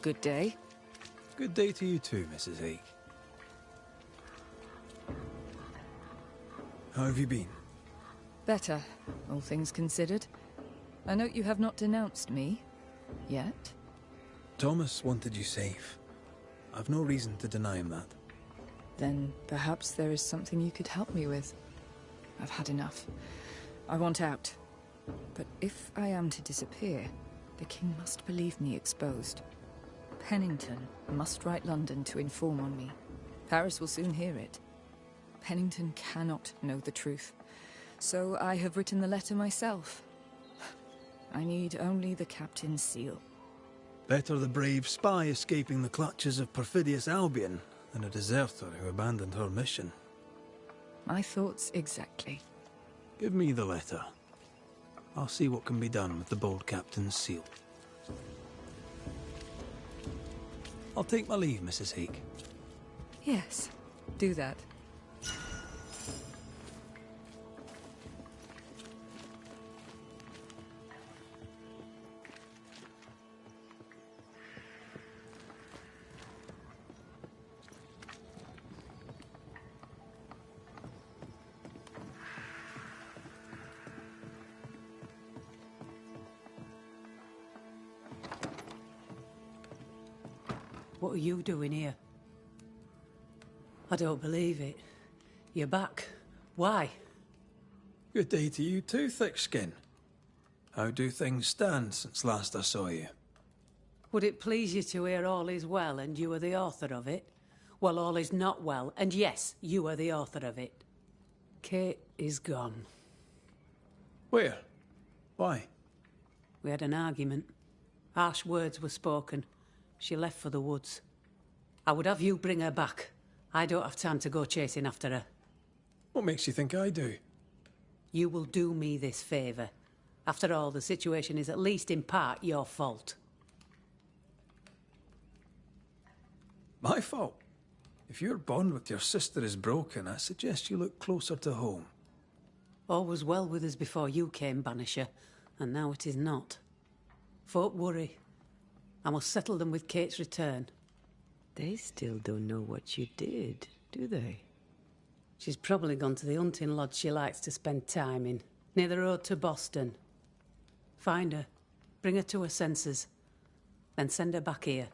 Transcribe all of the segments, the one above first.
Good day. Good day to you too, Mrs. Hake. How have you been? Better, all things considered. I note you have not denounced me. Yet. Thomas wanted you safe. I've no reason to deny him that. Then perhaps there is something you could help me with. I've had enough. I want out. But if I am to disappear, the king must believe me exposed. Pennington must write London to inform on me. Paris will soon hear it. Pennington cannot know the truth. So I have written the letter myself. I need only the captain's seal. Better the brave spy escaping the clutches of perfidious Albion than a deserter who abandoned her mission. My thoughts exactly. Give me the letter. I'll see what can be done with the bold captain's seal. I'll take my leave, Mrs. Hake. Yes, do that. What are you doing here? I don't believe it. You're back. Why? Good day to you too, Thickskin. How do things stand since last I saw you? Would it please you to hear all is well and you are the author of it? Well, all is not well, and yes, you are the author of it. Kate is gone. Where? Why? We had an argument. Harsh words were spoken. She left for the woods. I would have you bring her back. I don't have time to go chasing after her. What makes you think I do? You will do me this favour. After all, the situation is at least in part your fault. My fault? If your bond with your sister is broken, I suggest you look closer to home. All was well with us before you came, Banisher, and now it is not. Folk worry. I must settle them with Kate's return. They still don't know what you did, do they? She's probably gone to the hunting lodge she likes to spend time in, near the road to Boston. Find her, bring her to her senses, then send her back here.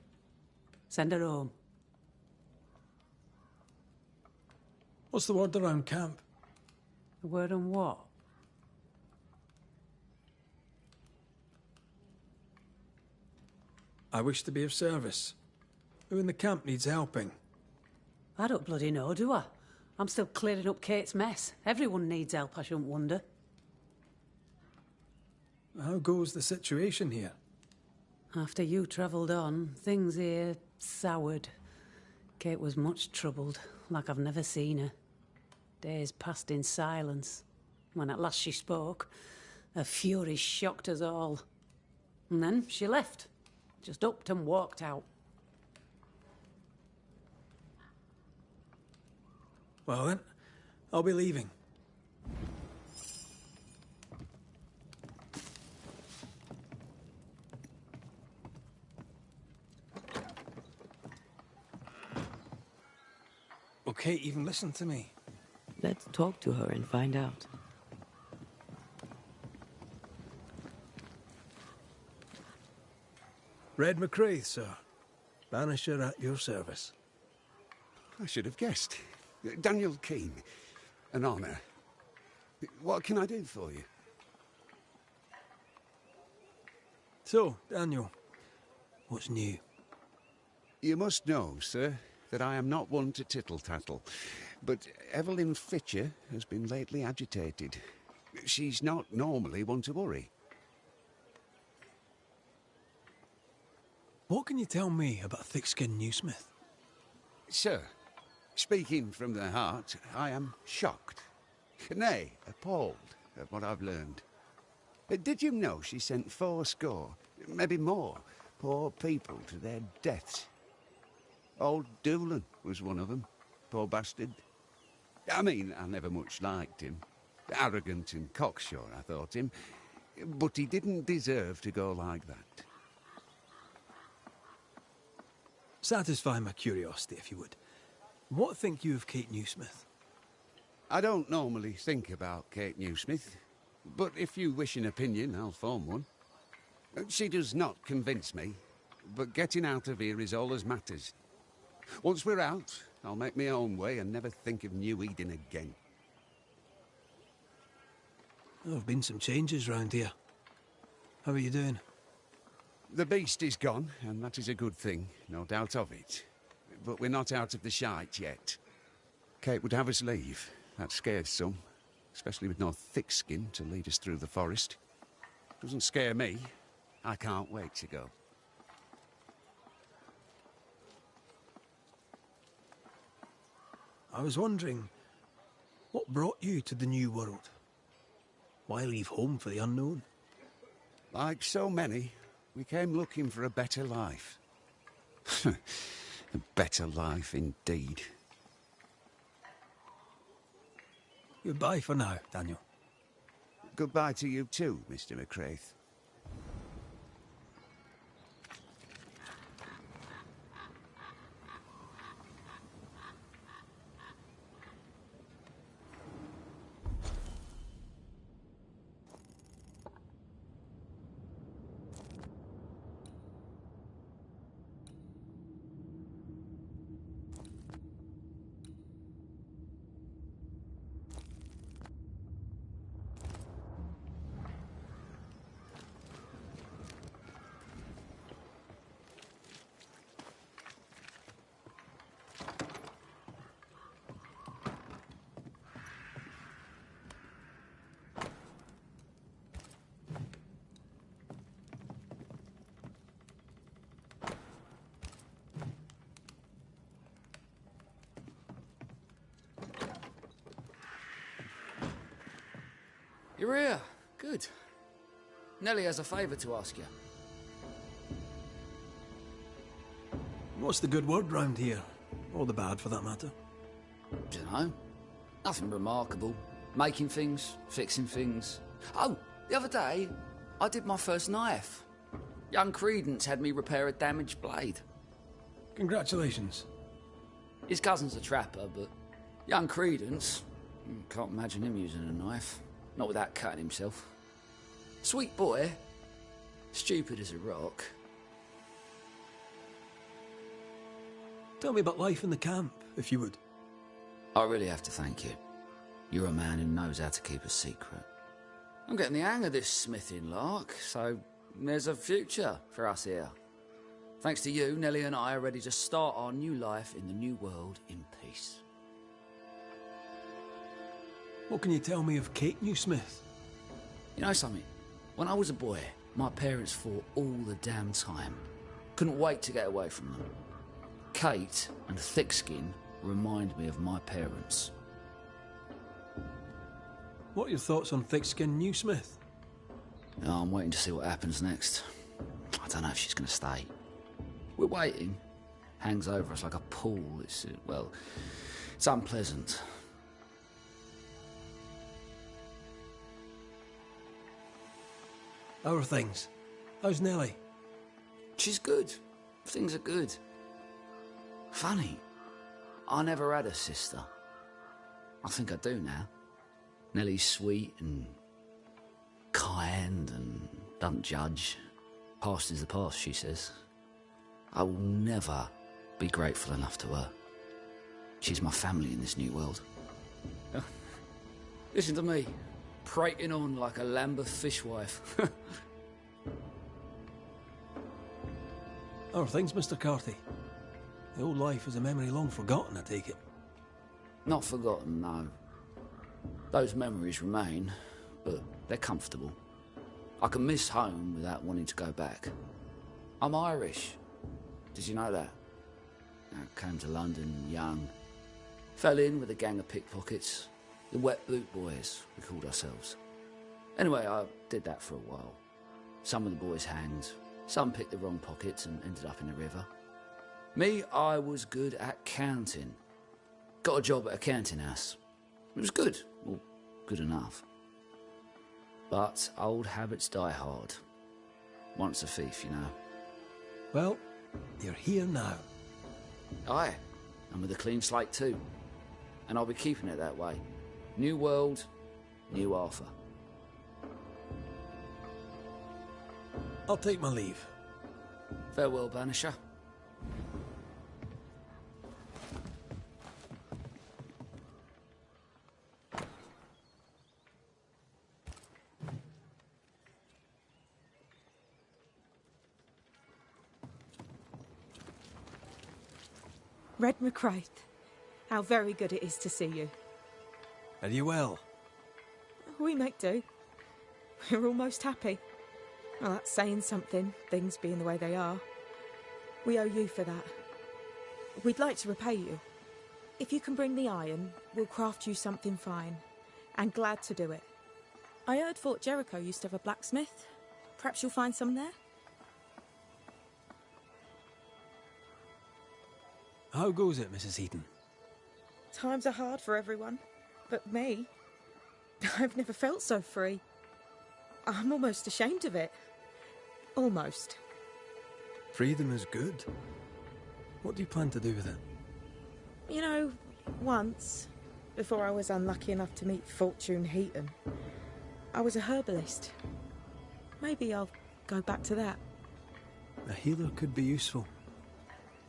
Send her home. What's the word around camp? The word on what? I wish to be of service. Who in the camp needs helping? I don't bloody know, do I? I'm still clearing up Kate's mess. Everyone needs help, I shouldn't wonder. How goes the situation here? After you travelled on, things here soured. Kate was much troubled, like I've never seen her. Days passed in silence. When at last she spoke, her fury shocked us all. And then she left. Just upped and walked out. Well then, I'll be leaving. Will Kate even listen to me? Let's talk to her and find out. Red McCraith, sir. Banisher at your service. I should have guessed. Daniel Keane. An honour. What can I do for you? So, Daniel, what's new? You must know, sir, that I am not one to tittle-tattle, but Evelyn Fitcher has been lately agitated. She's not normally one to worry. What can you tell me about thick-skinned Newsmith? Sir, speaking from the heart, I am shocked, nay, appalled at what I've learned. Did you know she sent 80, maybe more, poor people to their deaths? Old Doolan was one of them, poor bastard. I mean, I never much liked him. Arrogant and cocksure, I thought him. But he didn't deserve to go like that. satisfy my curiosity, if you would. What think you of Kate Newsmith? I don't normally think about Kate Newsmith, but if you wish an opinion, I'll form one. She does not convince me, but getting out of here is all that matters. Once we're out, I'll make my own way and never think of New Eden again. There have been some changes round here. How are you doing? The beast is gone, and that is a good thing, no doubt of it. But we're not out of the shite yet. Kate would have us leave. That scares some, especially with no thick skin to lead us through the forest. Doesn't scare me. I can't wait to go. I was wondering, what brought you to the New World? Why leave home for the unknown? Like so many, we came looking for a better life. A better life indeed. Goodbye for now, Daniel. Goodbye to you too, Mr. McCraith. You're here. Good. Nellie has a favour to ask you. What's the good word round here? Or the bad, for that matter? Dunno. Nothing remarkable. Making things, fixing things. Oh, the other day, I did my first knife. Young Credence had me repair a damaged blade. Congratulations. His cousin's a trapper, but young Credence, can't imagine him using a knife. Not without cutting himself. Sweet boy. Stupid as a rock. Tell me about life in the camp, if you would. I really have to thank you. You're a man who knows how to keep a secret. I'm getting the hang of this smithing lark, so there's a future for us here. Thanks to you, Nellie and I are ready to start our new life in the new world in peace. What can you tell me of Kate Newsmith? You know something? When I was a boy, my parents fought all the damn time. Couldn't wait to get away from them. Kate and Thickskin remind me of my parents. What are your thoughts on Thickskin Newsmith? Oh, I'm waiting to see what happens next. I don't know if she's going to stay. We're waiting. Hangs over us like a pall. It's, well, it's unpleasant. How are things? How's Nellie? She's good. Things are good. Funny. I never had a sister. I think I do now. Nellie's sweet and kind and doesn't judge. Past is the past, she says. I will never be grateful enough to her. She's my family in this new world. Listen to me, prating on like a Lambeth fishwife. How are things, Mr. Carty? The old life is a memory long forgotten, I take it. Not forgotten, no. Those memories remain, but they're comfortable. I can miss home without wanting to go back. I'm Irish. Did you know that? I came to London young. Fell in with a gang of pickpockets. The Wet Boot Boys, we called ourselves. Anyway, I did that for a while. Some of the boys hanged. Some picked the wrong pockets and ended up in the river. Me, I was good at counting. Got a job at a counting house. It was good. Well, good enough. But old habits die hard. Once a thief, you know. Well, you're here now. Aye, and with a clean slate too. And I'll be keeping it that way. New world, new Arthur. I'll take my leave. Farewell, Banisher. Red McCraith, how very good it is to see you. Are you well? We make do. We're almost happy. Well, that's saying something, things being the way they are. We owe you for that. We'd like to repay you. If you can bring the iron, we'll craft you something fine. And glad to do it. I heard Fort Jericho used to have a blacksmith. Perhaps you'll find some there? How goes it, Mrs. Eden? Times are hard for everyone. But me, I've never felt so free. I'm almost ashamed of it. Almost. Freedom is good. What do you plan to do with it? You know, once, before I was unlucky enough to meet Fortune Heaton, I was a herbalist. Maybe I'll go back to that. A healer could be useful.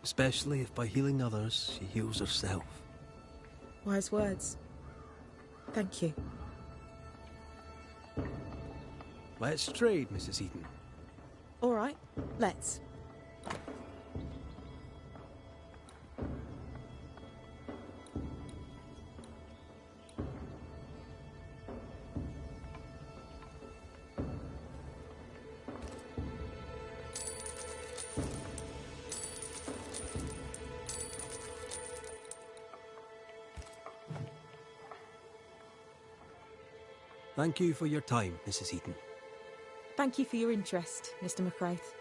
Especially if by healing others, she heals herself. Wise words. Thank you. Let's trade, Mrs. Eden. All right, let's. Thank you for your time, Mrs. Eden. Thank you for your interest, Mr. McCraith.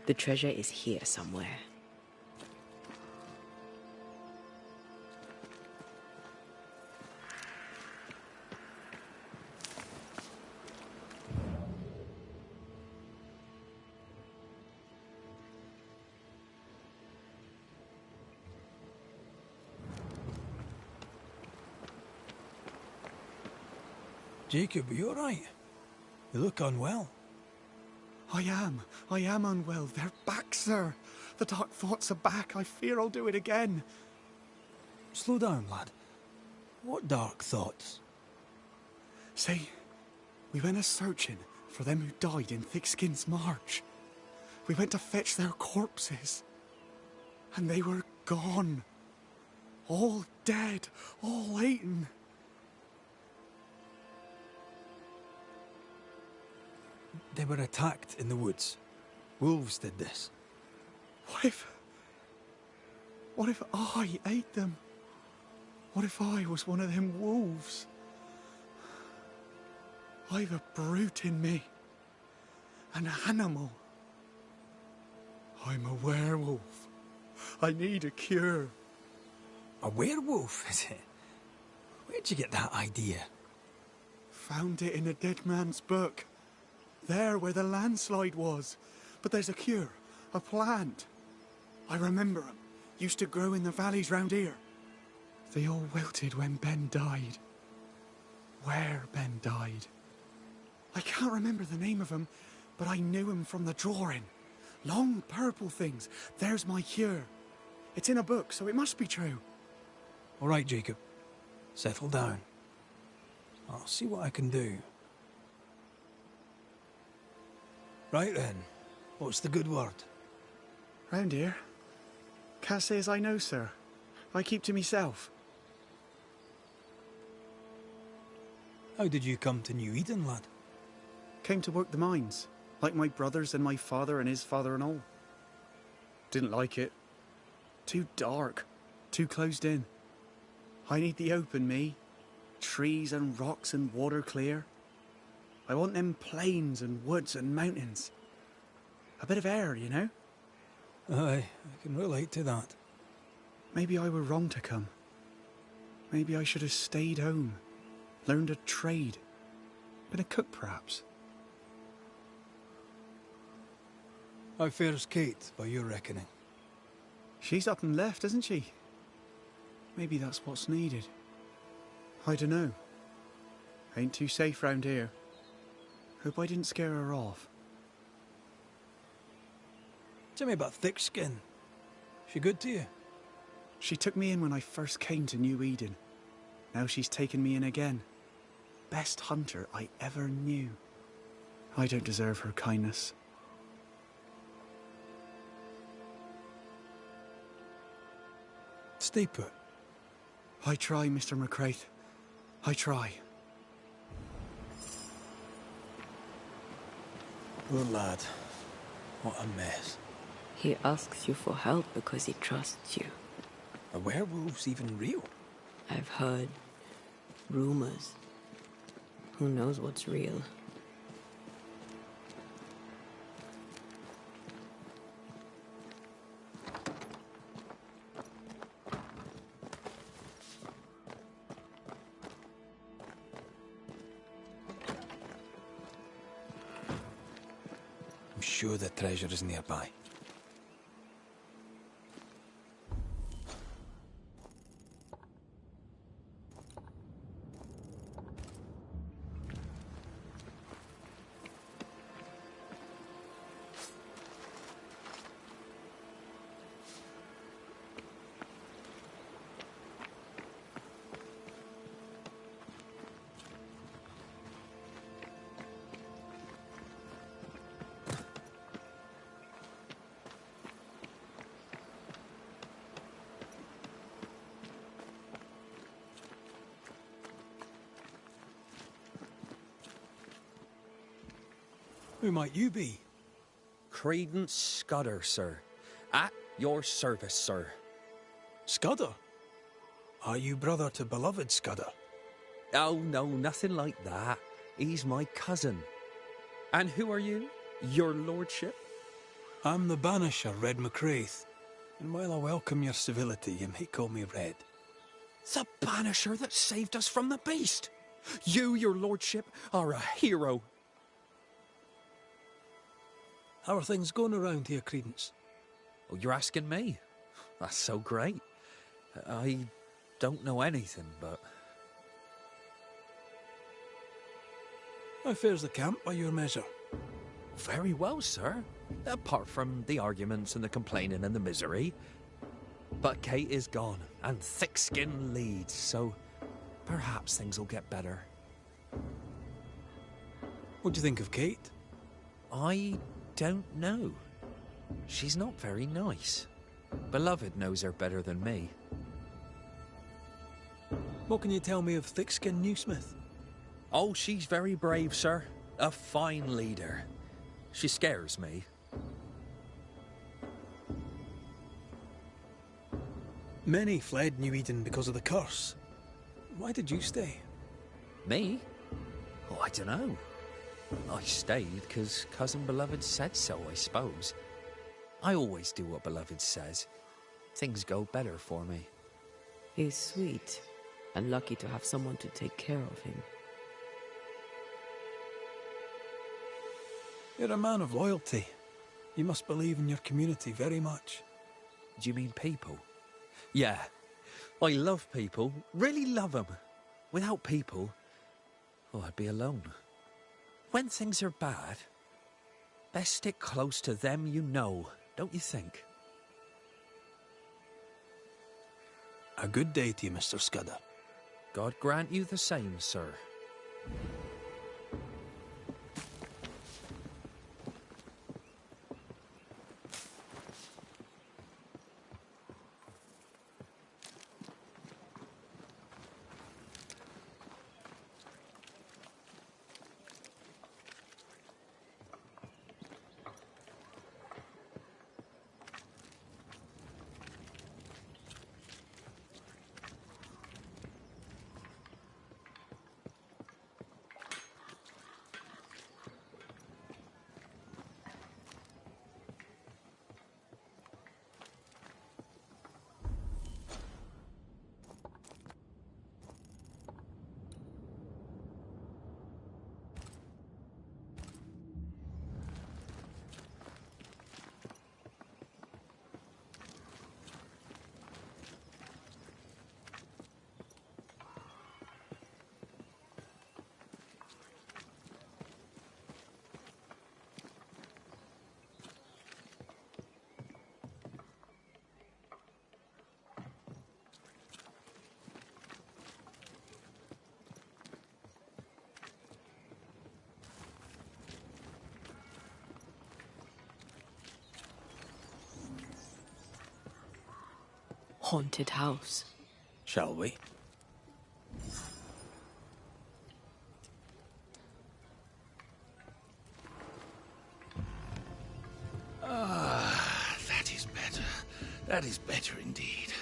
The treasure is here somewhere. Jacob, are you alright? You look unwell. I am unwell. They're back, sir. The dark thoughts are back. I fear I'll do it again. Slow down, lad. What dark thoughts? See, we went a-searching for them who died in Thickskin's March. We went to fetch their corpses. And they were gone. All dead, all eaten. They were attacked in the woods. Wolves did this. What if I ate them? What if I was one of them wolves? I've a brute in me. An animal. I'm a werewolf. I need a cure. A werewolf, is it? Where'd you get that idea? Found it in a dead man's book. There where the landslide was. But there's a cure, a plant. I remember 'em. Used to grow in the valleys round here. They all wilted when Ben died. Where Ben died. I can't remember the name of 'em, but I knew 'em from the drawing. Long purple things. There's my cure. It's in a book, so it must be true. All right, Jacob. Settle down. I'll see what I can do. Right then. What's the good word? Round here. Can't say as I know, sir. I keep to myself. How did you come to New Eden, lad? Came to work the mines, like my brothers and my father and his father and all. Didn't like it. Too dark. Too closed in. I need the open, me. Trees and rocks and water clear. I want them plains and woods and mountains. A bit of air, you know? Aye, I can relate to that. Maybe I were wrong to come. Maybe I should have stayed home. Learned a trade. Been a cook, perhaps. How fares Kate, by your reckoning? She's up and left, isn't she? Maybe that's what's needed. I dunno. Ain't too safe round here. Hope I didn't scare her off. Tell me about Thick Skin. She good to you? She took me in when I first came to New Eden. Now she's taken me in again. Best hunter I ever knew. I don't deserve her kindness. Stay put. I try, Mr. McCraith. I try. Poor lad. What a mess. He asks you for help because he trusts you. Are werewolves even real? I've heard rumors. Who knows what's real? I'm sure the treasure is nearby. Who might you be? Credence Scudder, sir. At your service, sir. Scudder? Are you brother to beloved Scudder? Oh, no, nothing like that. He's my cousin. And who are you? Your lordship? I'm the Banisher, Red McCraith. And while I welcome your civility, you may call me Red. The Banisher that saved us from the beast! You, your lordship, are a hero. How are things going around here, Credence? Oh, you're asking me? That's so great. I don't know anything, but... How fares the camp by your measure? Very well, sir. Apart from the arguments and the complaining and the misery. But Kate is gone, and Thick Skin leads, so perhaps things will get better. What do you think of Kate? I don't know. She's not very nice. Beloved knows her better than me. What can you tell me of Thick Skin Newsmith? Oh, she's very brave, sir. A fine leader. She scares me. Many fled New Eden because of the curse. Why did you stay? Me? Oh, I don't know. I stayed because Cousin Beloved said so, I suppose. I always do what Beloved says. Things go better for me. He's sweet and lucky to have someone to take care of him. You're a man of loyalty. You must believe in your community very much. Do you mean people? Yeah. I love people. Really love them. Without people, oh, I'd be alone. When things are bad, Best stick close to them you know, don't you think? A good day to you, Mr. Scudder. God grant you the same, sir. Haunted house. Shall we? That is better. That is better indeed.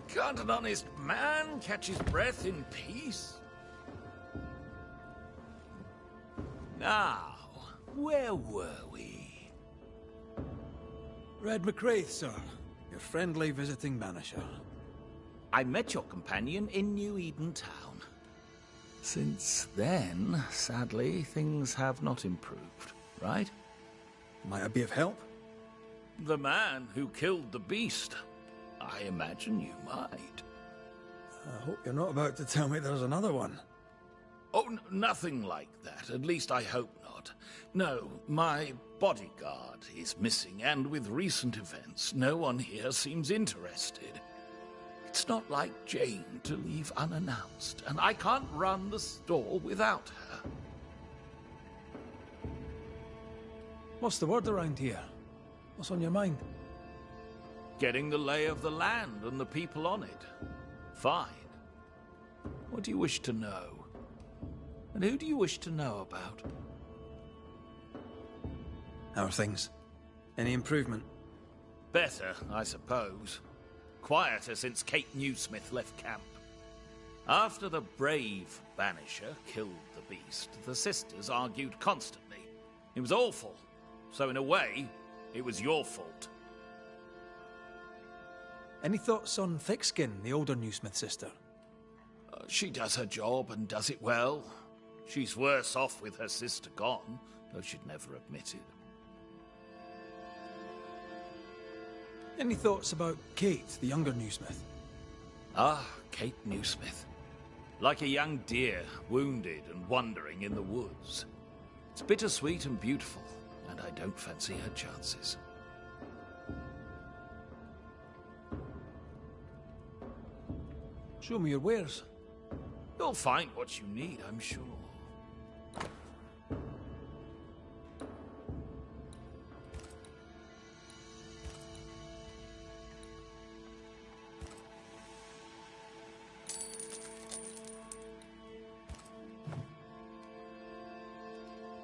Can't an honest man catch his breath in peace? Now, where were we? Red McCraith, sir. Your friendly visiting banisher. I met your companion in New Eden Town. Since then, sadly, things have not improved, right? Might I be of help? The man who killed the beast. I imagine you might. I hope you're not about to tell me there's another one. Oh, nothing like that. At least I hope not. No, my bodyguard is missing, and with recent events, no one here seems interested. It's not like Jane to leave unannounced, and I can't run the store without her. What's the word around here? What's on your mind? Getting the lay of the land and the people on it. Fine. What do you wish to know? And who do you wish to know about? How are things? Any improvement? Better, I suppose. Quieter since Kate Newsmith left camp. After the brave Banisher killed the beast, the sisters argued constantly. It was awful. So in a way, it was your fault. Any thoughts on Thickskin, the older Newsmith sister? She does her job and does it well. She's worse off with her sister gone, though she'd never admit it. Any thoughts about Kate, the younger Newsmith? Ah, Kate Newsmith. Like a young deer, wounded and wandering in the woods. It's bittersweet and beautiful, and I don't fancy her chances. Show me your wares. You'll find what you need, I'm sure.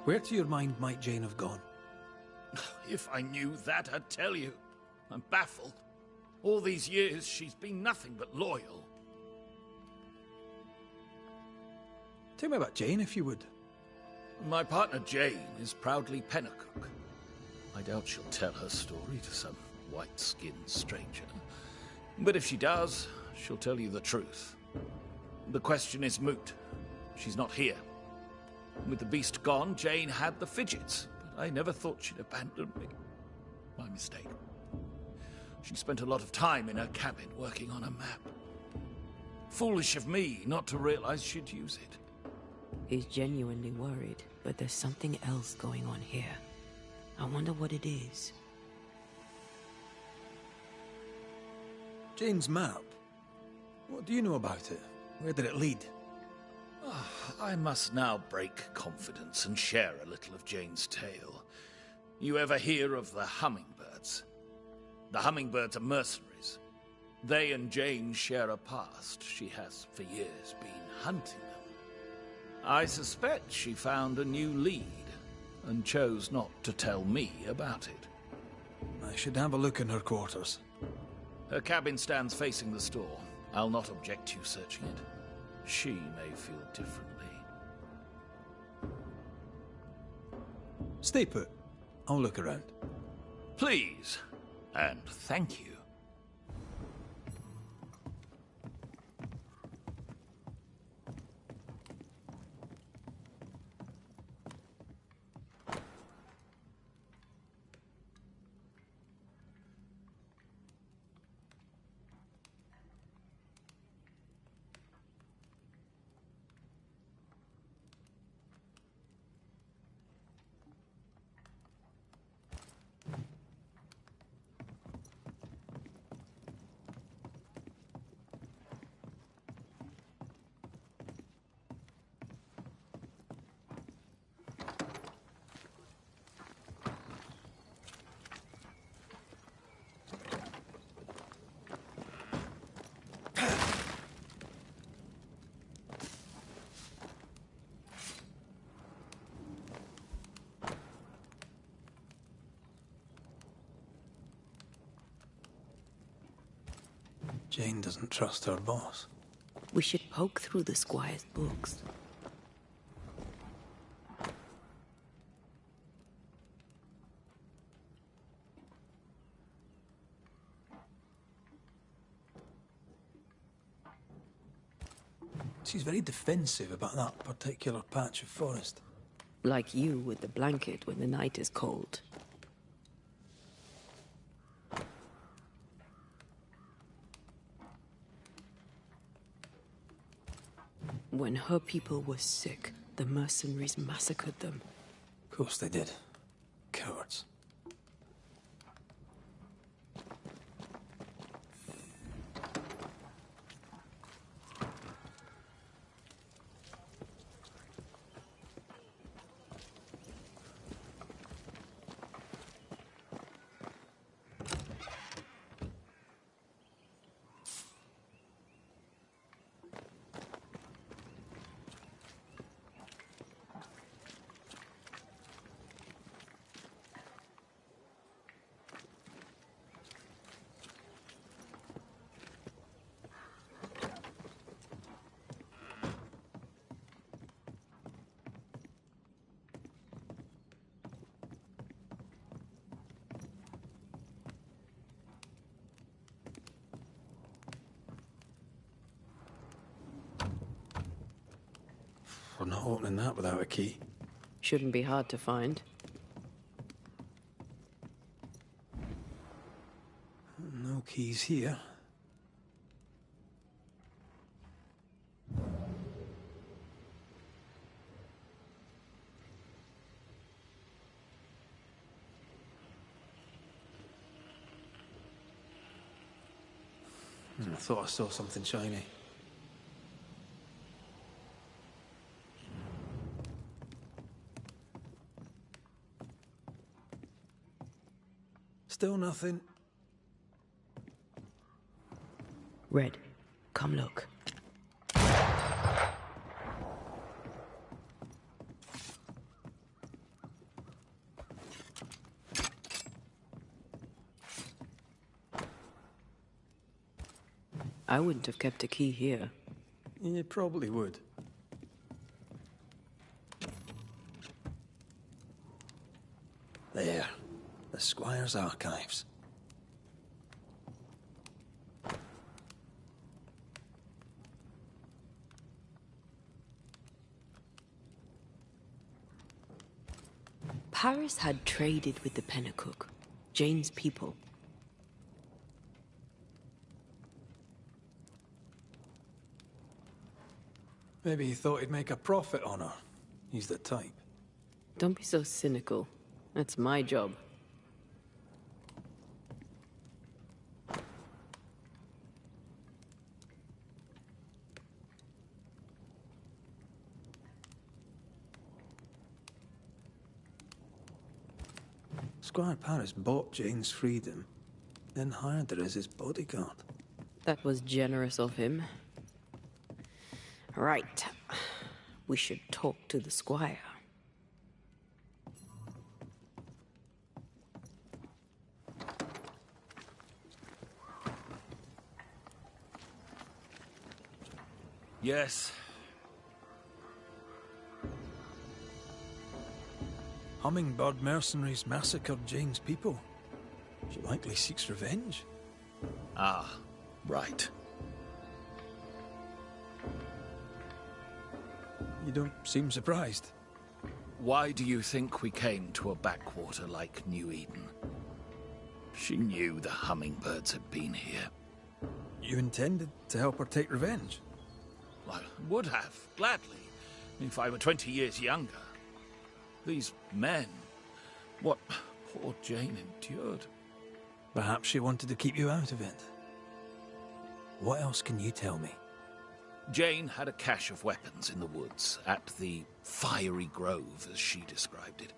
Where to your mind might Jane have gone? If I knew that, I'd tell you. I'm baffled. All these years, she's been nothing but loyal. Tell me about Jane, if you would. My partner Jane is proudly Pennacook. I doubt she'll tell her story to some white-skinned stranger. But if she does, she'll tell you the truth. The question is moot. She's not here. With the beast gone, Jane had the fidgets, but I never thought she'd abandon me. My mistake. She spent a lot of time in her cabin working on a map. Foolish of me not to realize she'd use it. He's genuinely worried, but there's something else going on here. I wonder what it is. Jane's map. What do you know about it? Where did it lead? I must now break confidence and share a little of Jane's tale. You ever hear of the hummingbirds? The hummingbirds are mercenaries. They and Jane share a past. She has, for years, been hunting them. I suspect she found a new lead, and chose not to tell me about it. I should have a look in her quarters. Her cabin stands facing the store. I'll not object to you searching it. She may feel differently. Stay put. I'll look around. Please, and thank you. Jane doesn't trust her boss. We should poke through the squire's books. She's very defensive about that particular patch of forest. Like you with the blanket when the night is cold. When her people were sick, the mercenaries massacred them. Of course they did. Cowards. We're not opening that without a key. Shouldn't be hard to find. No keys here. I thought I saw something shiny. Still nothing. Red, come look. I wouldn't have kept a key here. You probably would. There. The Squire's archives. Paris had traded with the Pennacook, Jane's people. Maybe he thought he'd make a profit on her. He's the type. Don't be so cynical. That's my job. Squire Paris bought Jane's freedom, then hired her as his bodyguard. That was generous of him. Right. We should talk to the squire. Yes. Hummingbird mercenaries massacred Jane's people. She likely seeks revenge. Ah, right. You don't seem surprised. Why do you think we came to a backwater like New Eden? She knew the hummingbirds had been here. You intended to help her take revenge? I would have, gladly, if I were 20 years younger. These men, what poor Jane endured. Perhaps she wanted to keep you out of it. What else can you tell me? Jane had a cache of weapons in the woods, at the Fiery Grove, as she described it.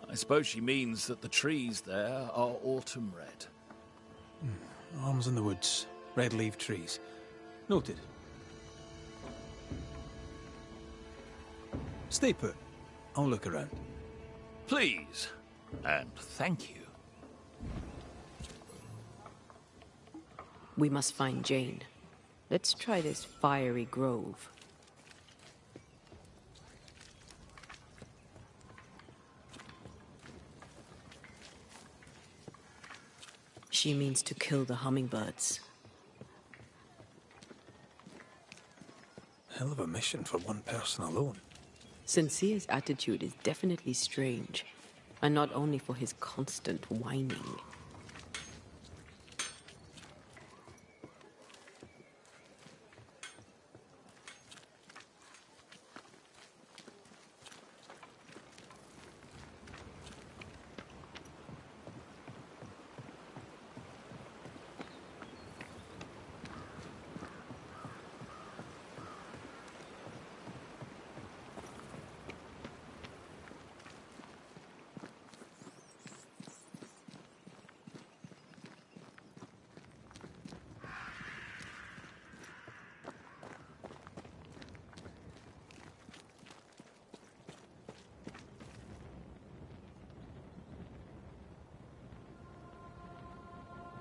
I suppose she means that the trees there are autumn red. Arms in the woods, red-leaved trees. Noted. Stay put. I'll look around. Please, and thank you. We must find Jane. Let's try this Fiery Grove. She means to kill the hummingbirds. Hell of a mission for one person alone. Sincere's attitude is definitely strange, and not only for his constant whining.